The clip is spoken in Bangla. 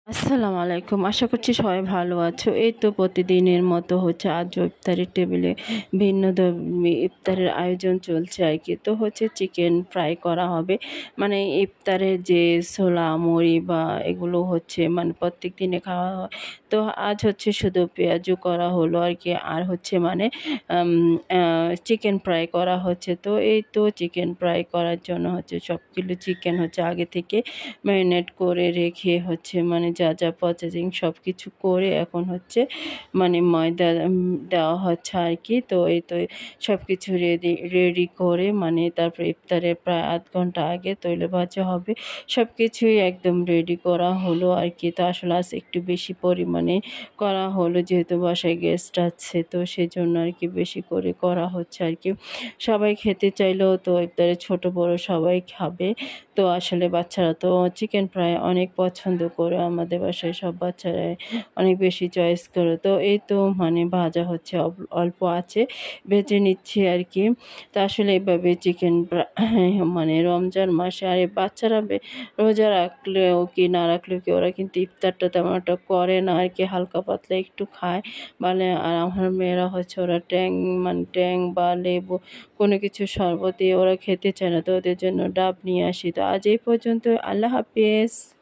আসসালামু আলাইকুম। আশা করছি সবাই ভালো আছো। এই তো প্রতিদিনের মতো হচ্ছে আজও ইফতারের টেবিলে ভিন্ন ইফতারের আয়োজন চলছে আর কি। তো হচ্ছে চিকেন ফ্রাই করা হবে। মানে ইফতারের যে ছোলা মুড়ি বা এগুলো হচ্ছে মানে প্রত্যেক দিনে খাওয়া হয়। তো আজ হচ্ছে শুধু পেঁয়াজু করা হলো আর কি, আর হচ্ছে মানে চিকেন ফ্রাই করা হচ্ছে। তো এই তো চিকেন ফ্রাই করার জন্য হচ্ছে সব কিলো চিকেন হচ্ছে আগে থেকে ম্যারিনেট করে রেখে হচ্ছে মানে যা যা প্রসেসিং সব কিছু করে এখন হচ্ছে মানে ময়দা দেওয়া হচ্ছে আর কি। তো এই তো সব কিছু রেডি করে মানে তারপরে ইফতারের প্রায় আধ ঘন্টা আগে তৈলে ভাজা হবে। সব কিছুই একদম রেডি করা হলো আর কি। তো আসলে আজ একটু বেশি পরিমাণে করা হলো, যেহেতু বাসায় গেস্ট আছে তো সেজন্য আর কি বেশি করে করা হচ্ছে আর কি। সবাই খেতে চাইলেও তো ইফতারে ছোট বড় সবাই খাবে। তো আসলে বাচ্চারা তো চিকেন ফ্রাই অনেক পছন্দ করে, আমাদের বাসায় সব বাচ্চারাই অনেক বেশি চয়েস করে। তো এই তো মানে ভাজা হচ্ছে, অল্প আছে ভেজে নিচ্ছি আর কি। তো আসলে এভাবে চিকেন মানে রমজান মাসে আর এই বাচ্চারা রোজা রাখলেও কি না রাখলেও কি ওরা কিন্তু ইফতারটা তেমন একটা করে না আর কি, হালকা পাতলা একটু খায় মানে। আর আমার মেয়েরা হচ্ছে ওরা ট্যাং বা লেবু কোনো কিছু শরবত দিয়ে ওরা খেতে চায় না, তো ওদের জন্য ডাব নিয়ে আসি। তো আজ এই পর্যন্ত, আল্লাহ হাফেজ।